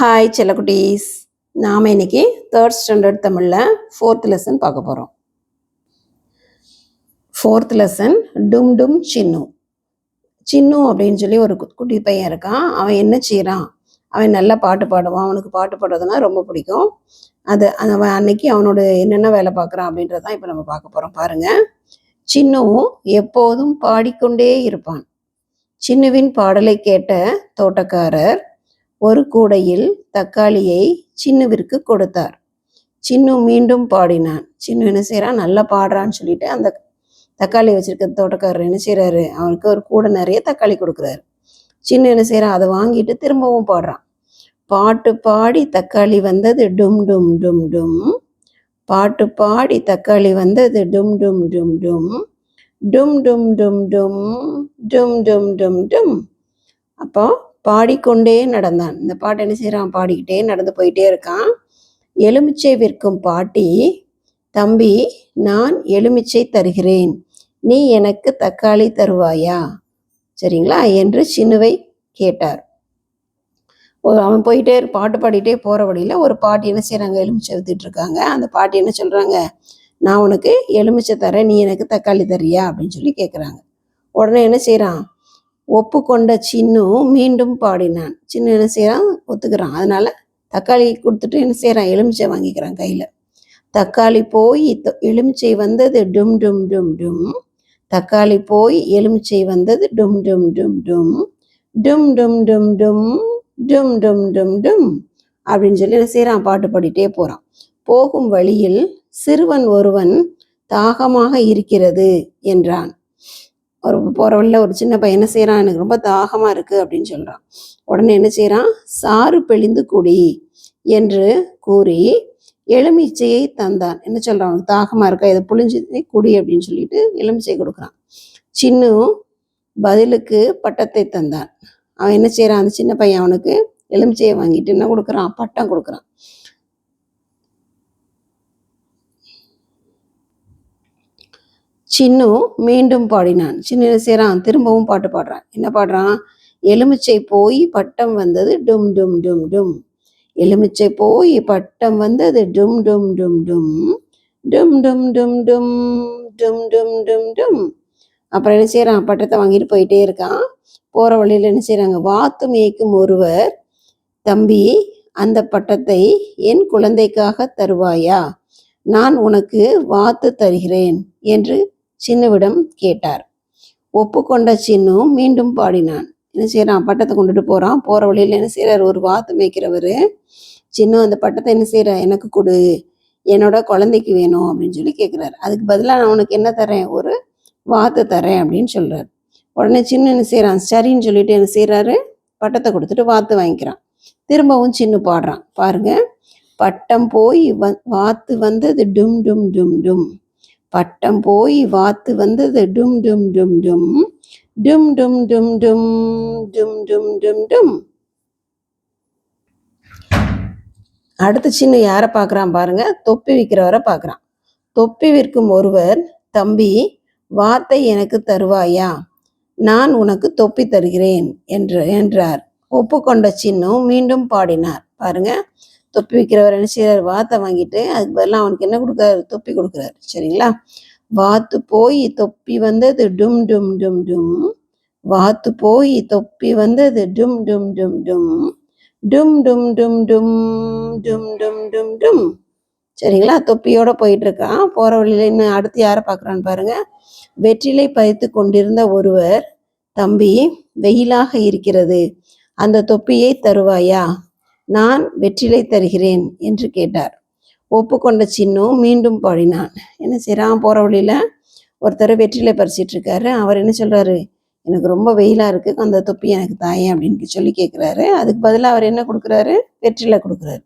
Hi செல்லக்குட்டீஸ். நாம் இன்னைக்கு 3rd standard தமிழில் 4th லெசன் பார்க்க போகிறோம். 4th லெசன் டும் டும் சின்னு. சின்னு அப்படின்னு சொல்லி ஒரு குட்டி பையன் இருக்கான். அவன் என்ன செய்கிறான்? அவன் நல்லா பாட்டு பாடுவான். அவனுக்கு பாட்டு பாடுறதுனா ரொம்ப பிடிக்கும். அவன் அன்னைக்கு அவனோட என்னென்ன வேலை பார்க்குறான் அப்படின்றதான் இப்போ நம்ம பார்க்க போகிறோம். பாருங்கள். சின்னுவும் எப்போதும் பாடிக்கொண்டே இருப்பான். சின்னுவின் பாடலை கேட்ட தோட்டக்காரர் ஒரு கூடையில் தக்காளியை சின்னுவிற்கு கொடுத்தார். சின்னு மீண்டும் பாடினான். சின்னு என்ன செய்கிறான்? நல்லா பாடுறான்னு சொல்லிட்டு அந்த தக்காளி வச்சிருக்க தோட்டக்காரர் என்ன செய்கிறாரு? அவனுக்கு ஒரு கூடை நிறைய தக்காளி கொடுக்குறாரு. சின்னு என்ன செய்கிறான்? அதை வாங்கிட்டு திரும்பவும் பாடுறான். பாட்டு பாடி தக்காளி வந்தது டும் டும் டும் டும். பாட்டு பாடி தக்காளி வந்தது டும் டும் டும் டும். டும் டும் டும் டும் டும் டும் டும் டும். அப்போ பாடிக்கொண்டே நடந்தான். இந்த பாட்டு என்ன செய்கிறான்? பாடிக்கிட்டே நடந்து போயிட்டே இருக்கான். எலுமிச்சை விற்கும் பாட்டி, தம்பி நான் எலுமிச்சை தருகிறேன், நீ எனக்கு தக்காளி தருவாயா, சரிங்களா என்று சின்னுவை கேட்டார். அவன் போயிட்டே பாட்டு பாடிட்டே போகிற வழியில் ஒரு பாட்டி என்ன செய்கிறாங்க? எலுமிச்சை வித்துட்டு இருக்காங்க. அந்த பாட்டி என்ன சொல்கிறாங்க? நான் உனக்கு எலுமிச்சை தரேன், நீ எனக்கு தக்காளி தரியா அப்படின்னு சொல்லி கேட்குறாங்க. உடனே என்ன செய்கிறான்? ஒப்புக்கொண்ட சின்னு மீண்டும் பாடினான். சின்ன என்ன செய்கிறான்? ஒத்துக்கிறான். அதனால் தக்காளி கொடுத்துட்டு என்ன செய்கிறான்? எலுமிச்சை வாங்கிக்கிறான் கையில். தக்காளி போய் எலுமிச்சை வந்தது டும் டும் டும் டும். தக்காளி போய் எலுமிச்சை வந்தது டும் டும் டும் டும். டும் டும் டும் டும் டும் டும் டும் டும் அப்படின்னு சொல்லி என்ன செய்கிறான்? பாட்டு பாடிட்டே போகிறான். போகும் வழியில் சிறுவன் ஒருவன் தாகமாக இருக்கிறது என்றான். ஒரு போகிற வழியில் ஒரு சின்ன பையன் என்ன செய்கிறான்? எனக்கு ரொம்ப தாகமாக இருக்குது அப்படின்னு சொல்கிறான். உடனே என்ன செய்கிறான்? சாறு பிழிந்து குடி என்று கூறி எலுமிச்சையை தந்தான். என்ன சொல்கிறான்? அவனுக்கு தாகமாக இருக்கா, இதை புழிஞ்சு குடி அப்படின்னு சொல்லிட்டு எலுமிச்சை கொடுக்குறான். சின்னு பதிலுக்கு பட்டத்தை தந்தான். அவன் என்ன செய்கிறான்? அந்த சின்ன பையன் அவனுக்கு எலுமிச்சையை வாங்கிட்டு என்ன கொடுக்குறான்? பட்டம் கொடுக்குறான். சின்னு மீண்டும் பாடினான். சின்ன என்ன செய்கிறான்? திரும்பவும் பாட்டு பாடுறான். என்ன பாடுறான்? எலுமிச்சை போய் பட்டம் வந்தது டும் டும் டும் டும். எலுமிச்சை போய் பட்டம் வந்தது டும் டும் டும் டும். டும் டும் டும் டும் டும் டும் டும் டும். அப்புறம் என்ன செய்கிறான்? பட்டத்தை வாங்கிட்டு போயிட்டே இருக்கான். போகிற வழியில் என்ன செய்கிறாங்க? வாத்து மேய்க்கும் ஒருவர், தம்பி அந்த பட்டத்தை என் குழந்தைக்காக தருவாயா, நான் உனக்கு வாத்து தருகிறேன் என்று சின்னுவிடம் கேட்டார். ஒப்புக்கொண்ட சின்னு மீண்டும் பாடினான். என்ன செய்கிறான்? பட்டத்தை கொண்டுட்டு போகிறான். போகிற வழியில் என்ன செய்கிறார்? ஒரு வாத்து மேய்க்கிறவர் சின்னு அந்த பட்டத்தை என்ன செய்கிற? எனக்கு கொடு, என்னோட குழந்தைக்கு வேணும் அப்படின்னு சொல்லி கேட்குறாரு. அதுக்கு பதிலாக நான் உனக்கு என்ன தரேன்? ஒரு வாத்து தரேன் அப்படின்னு சொல்கிறார். உடனே சின்ன என்ன செய்கிறான்? சரின்னு சொல்லிட்டு என்ன செய்கிறாரு? பட்டத்தை கொடுத்துட்டு வாத்து வாங்கிக்கிறான். திரும்பவும் சின்னு பாடுறான். பாருங்க. பட்டம் போய் வாத்து வந்தது டும் டும் டும் டும். பட்டம் போய் வாத்து வந்தது டும் டும் டும் டும். டும் டும் டும் டும் டும் டும் டும் டும். அடுத்து சின்ன யாரை பார்க்குறான் பாருங்க? தொப்பி விற்கிறவரை பார்க்குறான். தொப்பி விற்கும் ஒருவர், தம்பி வாத்தை எனக்கு தருவாயா, நான் உனக்கு தொப்பி தருகிறேன் என்றார். ஒப்புக்கொண்ட சின்னு மீண்டும் பாடினார். பாருங்க. தொப்பி விற்கிறவர் என்ன செய்கிறார்? வாத்தை வாங்கிட்டு அதுக்கு பதிலாக அவனுக்கு என்ன கொடுக்குறாரு? தொப்பி கொடுக்குறாரு. சரிங்களா? வாத்து போய் தொப்பி வந்தது டும் டும் டும் டும். வாத்து போய் தொப்பி வந்தது டும் டும் டும் டும். டும் டும் டும் டும் டும் டும் டும் டும். சரிங்களா? தொப்பியோட போயிட்டு இருக்கான். போகிற வழியில் இன்னும் அடுத்து யாரை பார்க்குறான்னு பாருங்க. வெற்றிலை பறித்து கொண்டிருந்த ஒருவர், தம்பி வெயிலாக இருக்கிறது, அந்த தொப்பியை தருவாயா, நான் வெற்றிலை தருகிறேன் என்று கேட்டார். ஒப்புக்கொண்ட சின்னு மீண்டும் பாடினான். என்ன செய்கிறான்? போகிற வழியில் ஒருத்தர் வெற்றிலை பறிச்சிட்டு இருக்காரு. அவர் என்ன சொல்கிறாரு? எனக்கு ரொம்ப வெயிலாக இருக்குது, அந்த தொப்பி எனக்கு தாயேன் அப்படின்னு சொல்லி கேட்குறாரு. அதுக்கு பதிலாக அவர் என்ன கொடுக்குறாரு? வெற்றிலை கொடுக்குறாரு.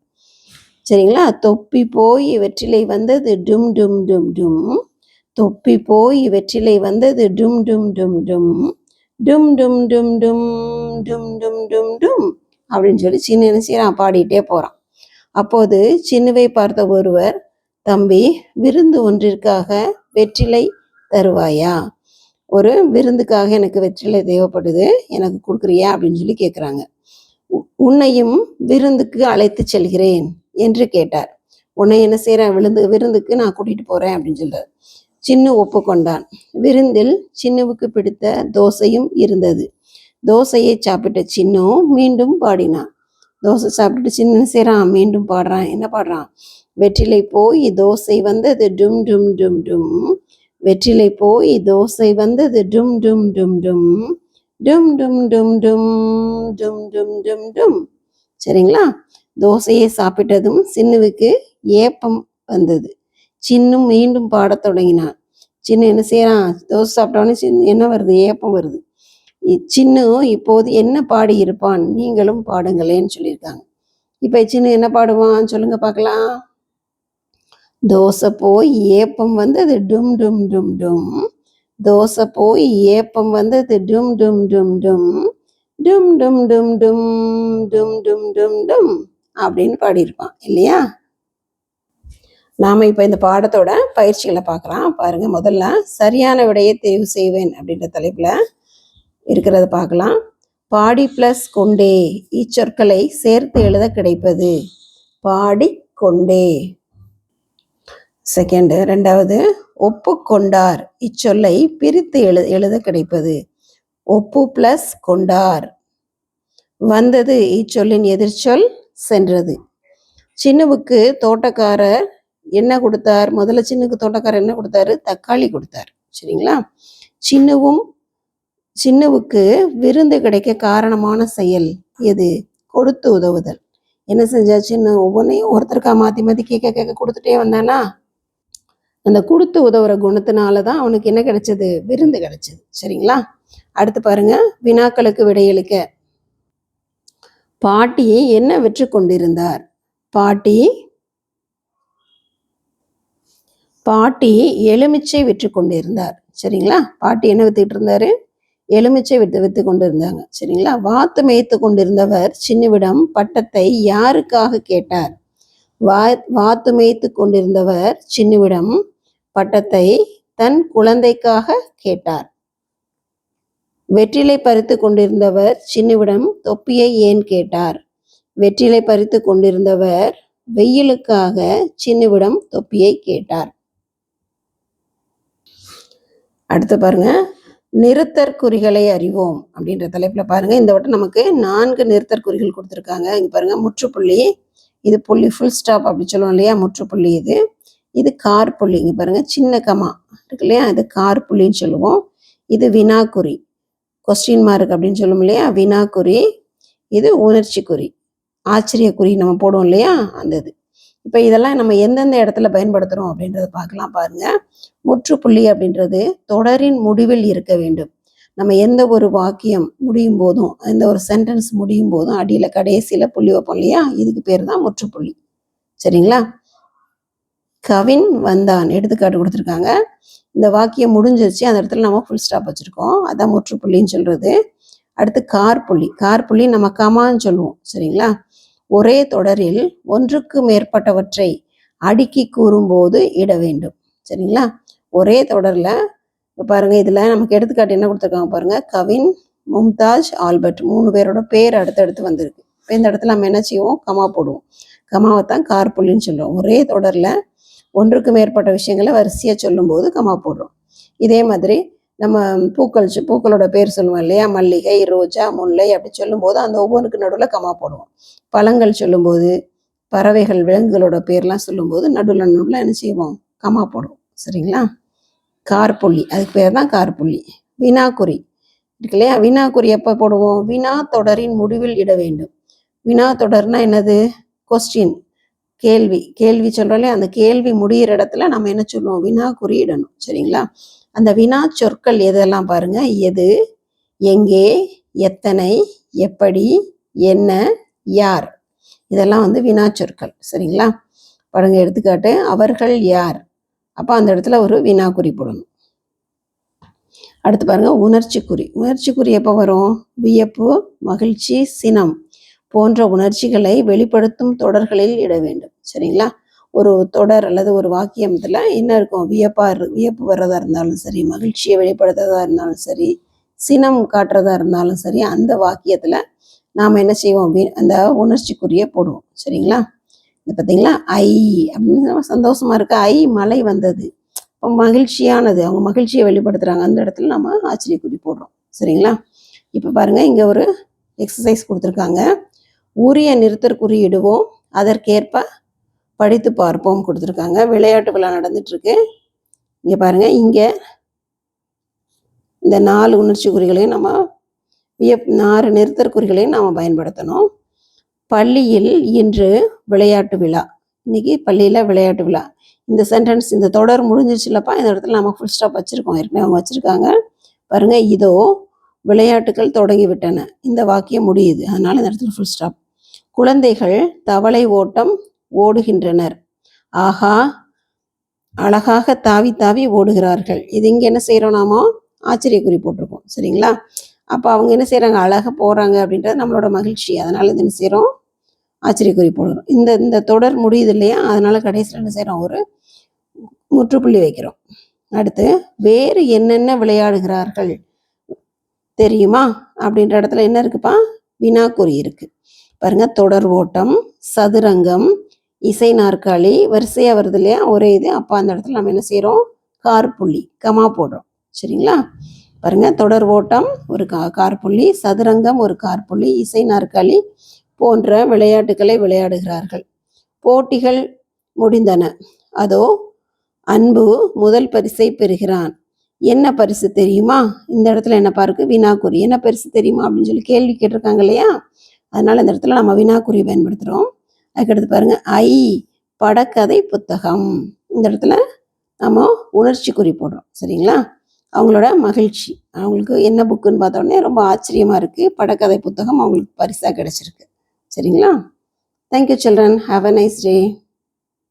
சரிங்களா? தொப்பி போய் வெற்றிலை வந்தது டும் டும் டும் டும். தொப்பி போய் வெற்றிலை வந்தது டும் டும் டும் டும். டும் டும் டும் டும் டும் டும் டும் டும் அப்படின்னு சொல்லி சின்ன என்ன செய்யறான்? பாடிட்டே போகிறான். அப்போது சின்னுவை பார்த்த ஒருவர், தம்பி விருந்து ஒன்றிற்காக வெற்றிலை தருவாயா, ஒரு விருந்துக்காக எனக்கு வெற்றிலை தேவைப்படுது, எனக்கு கொடுக்குறியா அப்படின்னு சொல்லி கேட்குறாங்க. உன்னையும் விருந்துக்கு அழைத்து செல்கிறேன் என்று கேட்டார். உன்னை என்ன செய்கிறேன், விருந்துக்கு நான் கூட்டிகிட்டு போகிறேன் அப்படின்னு சொல்கிறார். சின்னு ஒப்புக்கொண்டான். விருந்தில் சின்னுவுக்கு பிடித்த தோசையும் இருந்தது. தோசையை சாப்பிட்ட சின்னு மீண்டும் பாடினான். தோசை சாப்பிட்டுட்டு சின்ன செய்கிறான், மீண்டும் பாடுறான். என்ன பாடுறான்? வெற்றிலை போய் தோசை வந்தது டும் டும் டும் டும், வெற்றிலை போய் தோசை வந்தது டும் டும் டும் டும், டும் டும் டும் டும் டும் டும் டும் டும். சரிங்களா? தோசையை சாப்பிட்டதும் சின்னுவுக்கு ஏப்பம் வந்தது. சின்னு மீண்டும் பாடத் தொடங்கினான். சின்ன என்ன செய்யறான்? தோசை சாப்பிட்டோன்னே என்ன வருது? ஏப்பம் வருது. சின்னு இப்போது என்ன பாடி இருப்பான்? நீங்களும் பாடுங்களேன்னு சொல்லியிருக்காங்க. இப்போ சின்ன என்ன பாடுவான் சொல்லுங்க பார்க்கலாம். தோசை போய் ஏப்பம் வந்தது டும் டும் டும் டும், தோசை போய் ஏப்பம் வந்தது டும் டும் டும் டும், டும் டும் டும் டும் டும் டும் டும் டும் அப்படின்னு பாடியிருப்பான் இல்லையா? நாம் இப்போ இந்த பாடத்தோட பயிற்சிகளை பார்க்கலாம். பாருங்க, முதல்ல சரியான விடையை தெரிவு செய்வேன் அப்படின்ற தலைப்பில் இருக்கிறத பார்க்கலாம். பாடி ப்ளஸ் கொண்டே இச்சொற்களை சேர்த்து எழுத கிடைப்பது. பாடி கொண்டே. செகண்டு, ரெண்டாவது, ஒப்புக்கொண்டார் இச்சொல்லை பிரித்து எழுத கிடைப்பது. ஒப்பு ப்ளஸ் கொண்டார். வந்தது இச்சொல்லின் எதிர்ச்சொல் சென்றது. சின்னுவுக்கு தோட்டக்காரர் என்ன கொடுத்தார்? முதல்ல சின்னுக்கு தோட்டக்காரர் என்ன கொடுத்தாரு? தக்காளி கொடுத்தார். சரிங்களா? சின்னுவுக்கு விருந்து கிடைக்க காரணமான செயல் எது? கொடுத்து உதவுதல். என்ன செஞ்சா? சின்ன ஒவ்வொன்றையும் ஒருத்தருக்கா மாற்றி மாற்றி கேட்க கொடுத்துட்டே வந்தானா, அந்த கொடுத்து உதவுற குணத்தினால தான் அவனுக்கு என்ன கிடைச்சது? விருந்து கிடைச்சது. சரிங்களா? அடுத்து பாருங்க, வினாக்களுக்கு விடையளிக்க. பாட்டி என்ன விற்று கொண்டிருந்தார்? பாட்டி எலுமிச்சை விற்று கொண்டிருந்தார். சரிங்களா? பாட்டி என்ன வித்துக்கிட்டு இருந்தாரு? எலுமிச்சை வித்து கொண்டு இருந்தாங்க. சரிங்களா? வாத்து மேய்த்து கொண்டிருந்தவர் சின்னுவிடம் பட்டத்தை யாருக்காக கேட்டார்? வாத்து மேய்த்து கொண்டிருந்தவர் சின்னுவிடம் பட்டத்தை தன் குழந்தைக்காக கேட்டார். வெற்றிலை பறித்து கொண்டிருந்தவர் சின்னுவிடம் தொப்பியை ஏன் கேட்டார்? வெற்றிலை பறித்து கொண்டிருந்தவர் வெயிலுக்காக சின்னுவிடம் தொப்பியை கேட்டார். அடுத்து பாருங்க, நிறுத்தற்குறிகளை அறிவோம் அப்படின்ற தலைப்பில் பாருங்க. இந்த வட்டம் நமக்கு 4 நிறுத்தற்குறிகள் கொடுத்துருக்காங்க. இங்கே பாருங்க, முற்றுப்புள்ளி, இது புள்ளி ஃபுல் ஸ்டாப் அப்படி சொல்லுவோம் இல்லையா? முற்றுப்புள்ளி இது கார் புள்ளி. இங்கே பாருங்க, சின்ன கமா இருக்கு இல்லையா? இது கார் புள்ளின்னு சொல்லுவோம். இது வினாக்குறி, கொஸ்டின் மார்க் அப்படின்னு சொல்லுவோம் இல்லையா? வினாக்குறி. இது உணர்ச்சிக்குறி, ஆச்சரியக்குறி நம்ம போடுவோம் இல்லையா? அந்த இது. இப்போ இதெல்லாம் நம்ம எந்தெந்த இடத்துல பயன்படுத்துகிறோம் அப்படின்றத பார்க்கலாம். பாருங்க, முற்றுப்புள்ளி அப்படின்றது தொடரின் முடிவில் இருக்க வேண்டும். நம்ம எந்த ஒரு வாக்கியம் முடியும் போதும், எந்த ஒரு சென்டென்ஸ் முடியும் போதும் அடியில் கடைசியில் புள்ளி வைப்போம் இல்லையா? இதுக்கு பேர் தான் முற்றுப்புள்ளி. சரிங்களா? கவின் வந்தான் எடுத்துக்காட்டு கொடுத்துருக்காங்க. இந்த வாக்கியம் முடிஞ்சிருச்சு, அந்த இடத்துல நம்ம ஃபுல் ஸ்டாப் வச்சுருக்கோம், அதான் முற்றுப்புள்ளின்னு சொல்கிறது. அடுத்து கார்புள்ளி நம்ம கமான்னு சொல்லுவோம். சரிங்களா? ஒரே தொடரில் ஒன்றுக்கு மேற்பட்டவற்றை அடுக்கி கூறும்போது இட வேண்டும். சரிங்களா? ஒரே தொடரில் இப்போ பாருங்கள், இதில் நமக்கு எடுத்துக்காட்டு என்ன கொடுத்துருக்காங்க பாருங்கள். கவின், மும்தாஜ், ஆல்பர்ட் 3 பேரோட பேர் அடுத்தடுத்து வந்திருக்கு. இப்போ இந்த இடத்துல நம்ம என்ன செய்வோம்? கமா போடுவோம். கமாவை தான் கார்புள்ளின்னு சொல்லுவோம். ஒரே தொடரில் ஒன்றுக்கு மேற்பட்ட விஷயங்களை வரிசையாக சொல்லும்போது கமா போடுறோம். இதே மாதிரி நம்ம பூக்களோட பேர் சொல்லுவோம் இல்லையா? மல்லிகை, ரோஜா, முல்லை அப்படி சொல்லும்போது அந்த ஒவ்வொன்றுக்கு நடுவில் கமா போடுவோம். பழங்கள் சொல்லும்போது, பறவைகள், விலங்குகளோட பேர்லாம் சொல்லும்போது நடுவில் என்ன செய்வோம்? கமா போடுவோம். சரிங்களா? கார்புள்ளி, அதுக்கு பேர் தான் கார்புள்ளி. வினாக்குறி இருக்கு இல்லையா? வினாக்குறி எப்போ போடுவோம்? வினா தொடரின் முடிவில் இட வேண்டும். வினா தொடர்னா என்னது? கொஸ்டின், கேள்வி சொல்கிறோம் இல்லையா? அந்த கேள்வி முடிகிற இடத்துல நம்ம என்ன சொல்லுவோம்? வினாக்குறி இடணும். சரிங்களா? அந்த வினா சொற்கள் எதெல்லாம் பாருங்க. எது, எங்கே, எத்தனை, எப்படி, என்ன, யார், இதெல்லாம் வினா சொற்கள். சரிங்களா? பாருங்க, எடுத்துக்காட்டு, அவர்கள் யார். அப்போ அந்த இடத்துல ஒரு வினாக்குறி போடணும். அடுத்து பாருங்க, உணர்ச்சிக்குறி எப்போ வரும்? வியப்பு, மகிழ்ச்சி, சினம் போன்ற உணர்ச்சிகளை வெளிப்படுத்தும் தொடர்களில் இட வேண்டும். சரிங்களா? ஒரு தொடர் அல்லது ஒரு வாக்கியத்தில் என்ன இருக்கும்? வியப்பு வர்றதா இருந்தாலும் சரி, மகிழ்ச்சியை வெளிப்படுத்துறதா இருந்தாலும் சரி, சினம் காட்டுறதா இருந்தாலும் சரி, அந்த வாக்கியத்தில் நாம் என்ன செய்வோம், அந்த உணர்ச்சிக்குரிய போடுவோம். சரிங்களா? இது பார்த்தீங்களா, ஐ அப்படின்னு நம்ம சந்தோஷமா இருக்க, ஐ மழை வந்தது, இப்போ மகிழ்ச்சியானது, அவங்க மகிழ்ச்சியை வெளிப்படுத்துகிறாங்க, அந்த இடத்துல நம்ம ஆச்சரியக்குறி போடுறோம். சரிங்களா? இப்போ பாருங்கள், இங்கே ஒரு எக்ஸசைஸ் கொடுத்துருக்காங்க. உரிய நிறுத்தற்குறி இடுவோம், அதற்கேற்ப படித்து பார்ப்போம் கொடுத்துருக்காங்க. விளையாட்டு விழா நடந்துட்டுருக்கு. இங்கே பாருங்கள், இங்கே இந்த 4 உணர்ச்சி குறிகளையும் நம்ம 4 நிறுத்தற்குறிகளையும் நாம் பயன்படுத்தணும். பள்ளியில் இன்று விளையாட்டு விழா. இன்னைக்கு பள்ளியில் விளையாட்டு விழா. இந்த சென்டென்ஸ், இந்த தொடர் முடிஞ்சிருச்சுலப்பா, இந்த இடத்துல நம்ம ஃபுல் ஸ்டாப் வச்சுருக்கோம், ஏற்கனவே அவங்க வச்சுருக்காங்க பாருங்கள். இதோ விளையாட்டுகள் தொடங்கிவிட்டன, இந்த வாக்கியம் முடியுது, அதனால் இந்த இடத்துல ஃபுல் ஸ்டாப். குழந்தைகள் தவளை ஓட்டம் ஓடுகின்றனர். ஆஹா, அழகாக தாவி தாவி ஓடுகிறார்கள். இது இங்கே என்ன செய்கிறோம், நாம ஆச்சரியக்குறி போட்டிருக்கோம். சரிங்களா? அப்போ அவங்க என்ன செய்கிறாங்க, அழகாக போகிறாங்க அப்படின்றது நம்மளோட மகிழ்ச்சி, அதனால் இது என்ன செய்கிறோம், ஆச்சரியக்குறி போடுறோம். இந்த தொடர் முடியுது இல்லையா, அதனால் கடைசியில் என்ன செய்கிறோம், ஒரு முற்றுப்புள்ளி வைக்கிறோம். அடுத்து, வேறு என்னென்ன விளையாடுகிறார்கள் தெரியுமா அப்படின்ற இடத்துல என்ன இருக்குப்பா, வினாக்குறி இருக்குது பாருங்க. தொடர் ஓட்டம், சதுரங்கம், இசை நாற்காலி, வரிசையாக வருது இல்லையா, ஒரே இது. அப்போ அந்த இடத்துல நம்ம என்ன செய்கிறோம், கார்புள்ளி, கமா போடுறோம். சரிங்களா? பாருங்க, தொடர் ஓட்டம் ஒரு கார்புள்ளி, சதுரங்கம் ஒரு கார்புள்ளி, இசை நாற்காலி போன்ற விளையாட்டுகளை விளையாடுகிறார்கள். போட்டிகள் முடிந்தன. அதோ அன்பு முதல் பரிசை பெறுகிறான். என்ன பரிசு தெரியுமா, இந்த இடத்துல என்ன பாருக்கு, வினாக்குறி. என்ன பரிசு தெரியுமா அப்படின்னு சொல்லி கேள்வி கேட்டிருக்காங்க இல்லையா, அதனால இந்த இடத்துல நம்ம வினாக்குறி பயன்படுத்துகிறோம். அதுக்கடுத்து பாருங்க, ஐ படக்கதை புத்தகம். இந்த இடத்துல நம்ம உணர்ச்சி குறி போடுறோம். சரிங்களா? அவங்களோட மகிழ்ச்சி, அவங்களுக்கு என்ன புக்குன்னு பார்த்தோன்னே ரொம்ப ஆச்சரியமாக இருக்குது, படக்கதை புத்தகம் அவங்களுக்கு பரிசாக கிடச்சிருக்கு. சரிங்களா? Thank you children, have a nice day.